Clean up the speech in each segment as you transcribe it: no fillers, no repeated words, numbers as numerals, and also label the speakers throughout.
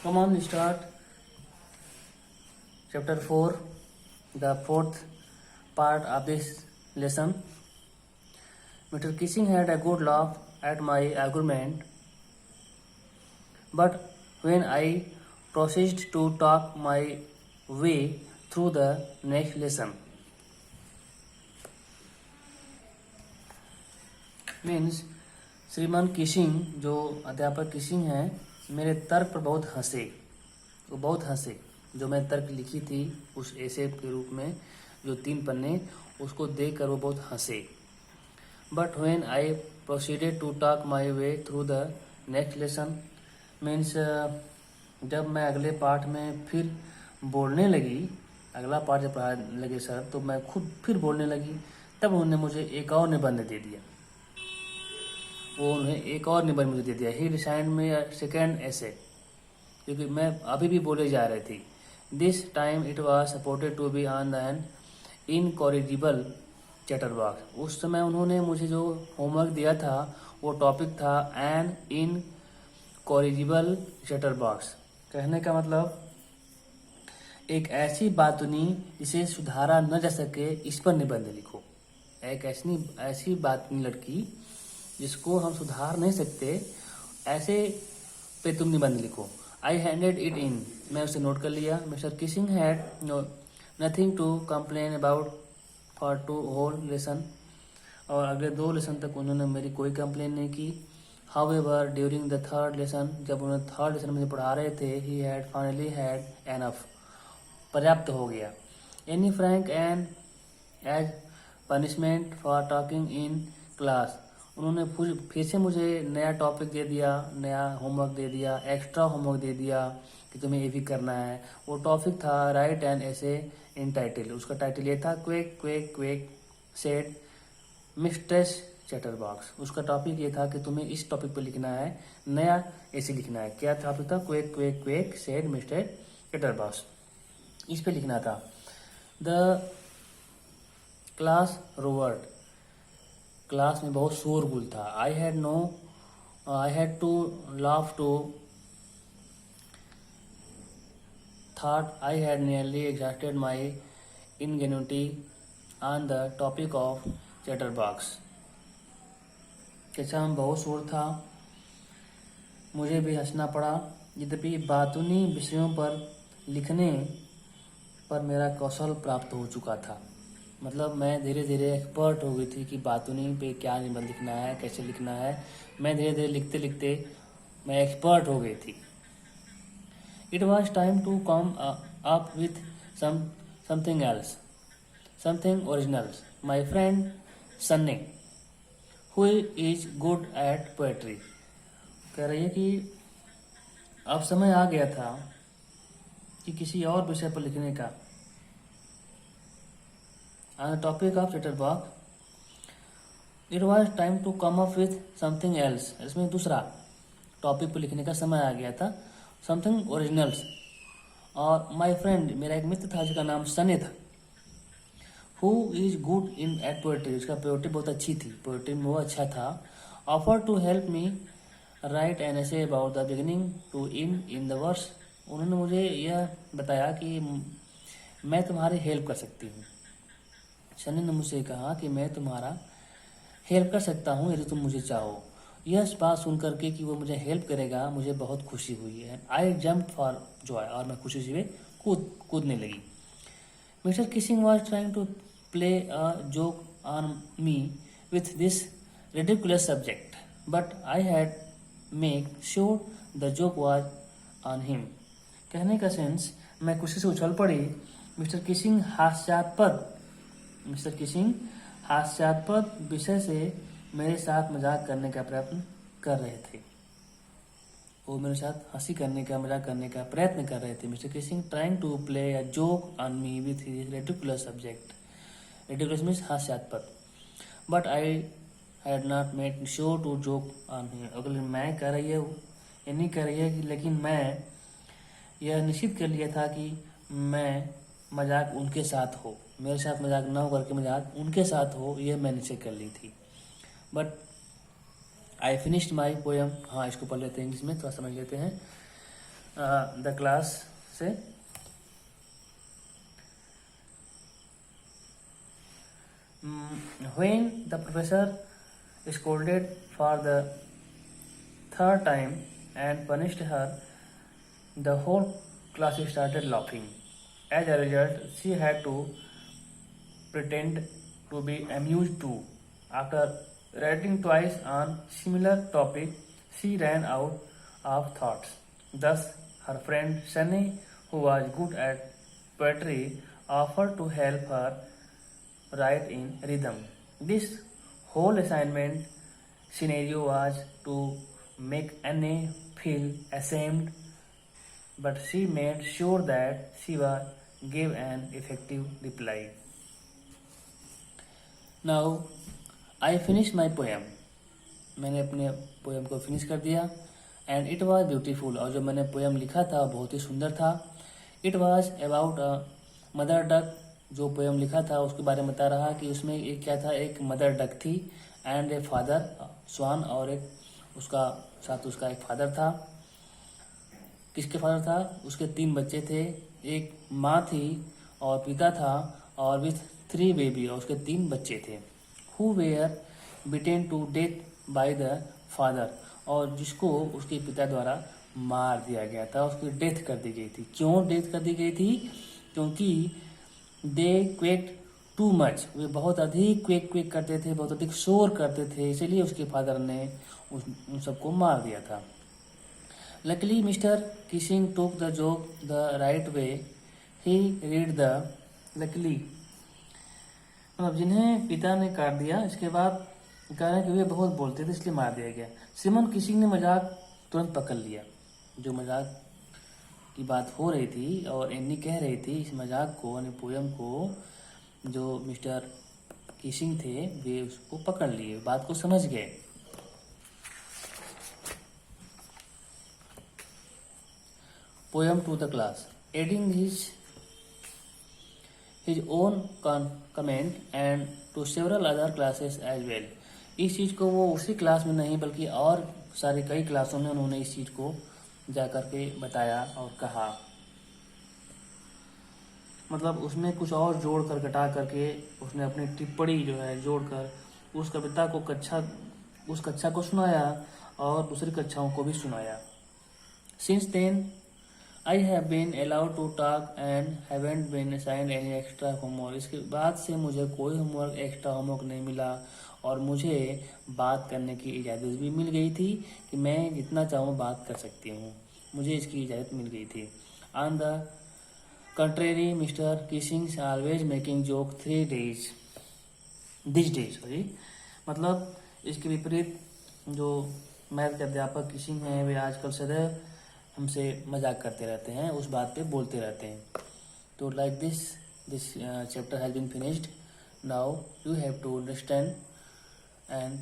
Speaker 1: Come on, we start chapter 4, the fourth part of this lesson. Mr. Kissing had a good laugh at my argument, but when I proceeded to talk my way through the next lesson, means श्रीमान किशिंग जो अध्यापक किशिंग हैं मेरे तर्क पर बहुत हंसे। वो बहुत हंसे जो मैं तर्क लिखी थी उस ऐसे के रूप में जो 3 पन्ने, उसको देखकर वो बहुत हंसे। But when I proceeded to talk my way through the next lesson, means जब मैं अगले पाठ में फिर बोलने लगी, अगला पाठ जब पढ़ाने लगे सर तो मैं खुद फिर बोलने लगी, तब उन्होंने मुझे एक और निबंध दे दिया। वो उन्हें एक और निबंध मुझे दे दिया। ही डिसाइड में सेकेंड ऐसे, क्योंकि मैं अभी भी बोले जा रही थी। This time it was supported to be on an incorrigible chatterbox. उस समय उन्होंने मुझे जो होमवर्क दिया था वो टॉपिक था एन इनकॉरिजिबल चैटरबॉक्स। कहने का मतलब एक ऐसी बातुनी जिसे सुधारा न जा सके, इस पर निबंध लिखो। एक ऐसी बातुनी लड़की जिसको हम सुधार नहीं सकते, ऐसे पे तुम निबंध लिखो। आई हैंडेड इट इन, मैं उसे नोट कर लिया। Mister Keesing had nothing to complain about for 2 whole lesson, और अगले 2 लेसन तक उन्होंने मेरी कोई कंप्लेन नहीं की। However during the third lesson, जब उन्होंने थर्ड लेसन मुझे पढ़ा रहे थे, he had finally had enough, पर्याप्त हो गया। Anne Frank and as punishment for talking in class, उन्होंने फिर से मुझे नया टॉपिक दे दिया, नया होमवर्क दे दिया, एक्स्ट्रा होमवर्क दे दिया कि तुम्हें ये भी करना है। वो टॉपिक था राइट एन ऐसे इन टाइटल। उसका टाइटल ये था quake quake quake said mistress chatterbox. उसका टॉपिक ये था कि तुम्हें इस टॉपिक पर लिखना है, नया ऐसे लिखना है। क्या टॉपिक था? Quake quake quake said mistress chatterbox, इस पे लिखना था। द क्लास रोवर्ड, क्लास में बहुत शोरगुल था। I had to laugh to thought I had nearly exhausted my ingenuity on the topic of chatterbox. कैसा हम बहुत शोर था, मुझे भी हंसना पड़ा। यद्यपि बातूनी विषयों पर लिखने पर मेरा कौशल प्राप्त हो चुका था, मतलब मैं धीरे धीरे एक्सपर्ट हो गई थी कि बातूनी पे क्या निबंध लिखना है, कैसे लिखना है। मैं धीरे धीरे लिखते लिखते मैं एक्सपर्ट हो गई थी। It was time to come up with something else, something original. My friend Sunny who is good at poetry कह रही है कि अब समय आ गया था कि किसी और विषय पर लिखने का। On the topic of chatterbox, it was time to come up with something else. इसमें दूसरा टॉपिक पर लिखने का समय आ गया था, something originals। और my friend, मेरा एक मित्र था जिसका नाम सनी था, who is good in at poetry, उसका पोएट्री बहुत अच्छी थी, पोएट्री में वो अच्छा था। offer to help me write an essay about the beginning to end in the verse, उन्होंने मुझे यह बताया कि मैं तुम्हारी हेल्प कर सकती हूँ। सनी ने मुझसे कहा कि मैं तुम्हारा हेल्प कर सकता हूँ यदि तुम मुझे चाहो। यह बात सुन करके कि वो मुझे हेल्प करेगा, मुझे बहुत खुशी हुई है। आई जम्प फॉर जॉय, और मैं खुशी से कूदने लगी। Mister Keesing was trying to play a joke on me with this ridiculous subject, but I had make sure the joke was on him. कहने का सेंस, मैं खुशी से उछल पड़ी। मिस्टर किशिंग हास्यास्पद विषय से मेरे साथ मजाक करने का प्रयत्न कर रहे थे। वो मेरे साथ हंसी करने का, मजाक करने का प्रयत्न कर रहे थे। Mister Keesing trying to play a joke on me with his ridiculous subject. Ridiculous means हास्यास्पद। But I had not made sure to joke on him. अगर मैं कह रही है, ये नहीं कह रही है कि, लेकिन मैं यह निश्चित कर लिया था कि मैं मजाक उनके साथ हो, मेरे साथ मजाक ना हो करके मजाक उनके साथ हो, यह मैं निश्चय कर ली थी। But I finished my poem. हाँ, इसको पढ़ लेते हैं इंग्लिश में, थोड़ा समझ लेते हैं। द क्लास से when the professor scolded for the third time and punished her, the whole class started laughing. As a result, she had to pretend to be amused too. After writing twice on similar topic, she ran out of thoughts. Thus, her friend Sunny, who was good at poetry, offered to help her write in rhythm. This whole assignment scenario was to make Anne feel ashamed, but she made sure that Shiva gave an effective reply. Now, I finished my poem. मैंने अपने poem को finish कर दिया and it was beautiful. और जो मैंने poem लिखा था बहुत ही सुंदर था. It was about a mother duck. जो पोएम लिखा था उसके बारे में बता रहा कि उसमें एक क्या था, एक मदर डक थी एंड ए फादर स्वान, और एक उसका साथ उसका एक फादर था. किसके फादर था? उसके 3 बच्चे थे. एक माँ थी और पिता था और विथ 3 बेबी, और उसके 3 बच्चे थे. Who were bitten to death by the father, और जिसको उसके पिता द्वारा मार दिया गया था, उसकी डेथ कर दी गई थी. क्यों डेथ कर दी गई थी? क्योंकि दे क्वेक टू मच, वे बहुत अधिक क्वेक करते थे, बहुत अधिक शोर करते थे, इसलिए उसके फादर ने उन सबको मार दिया था. Luckily mister Keesing took the joke the right way. He read the luckily, मतलब जिन्हें पिता ने काट दिया, इसके बाद कह रहे हैं कि वे बहुत बोलते थे इसलिए मार दिया गया. सिमन किसिंग ने मजाक तुरंत पकड़ लिया. जो मजाक की बात हो रही थी और एन्नी कह रही थी, इस मजाक को यानी पोयम को जो मिस्टर किसिंग थे वे उसको पकड़ लिए, बात को समझ गए. Poem to the class, adding his own comment and to several other classes as well. इस चीज़ को वो उसी क्लास में नहीं बल्कि और सारी कई क्लासों में उन्होंने इस चीज़ को जा करके बताया और कहा. मतलब उसमें कुछ और जोड़ कर घटा करके उसने अपनी टिप्पणी जो है जोड़कर उस कविता को उस कक्षा को सुनाया और दूसरी कक्षाओं को भी सुनाया. Since then, I have been allowed to talk and haven't been assigned any extra homework. इसके बाद से मुझे कोई होमवर्क एक्स्ट्रा होमवर्क नहीं मिला और मुझे बात करने की इजाज़त भी मिल गई थी कि मैं जितना चाहूँ बात कर सकती हूँ. मुझे इसकी इजाज़त मिल गई थी. On the contrary, Mr. Kissing always making joke these days. मतलब इसके विपरीत जो मैथ के अध्यापक किसिंग हैं वे आजकल सदैव हमसे मजाक करते रहते हैं, उस बात पे बोलते रहते हैं. तो like this chapter has been finished. Now you have to understand and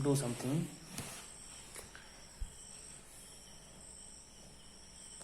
Speaker 1: do something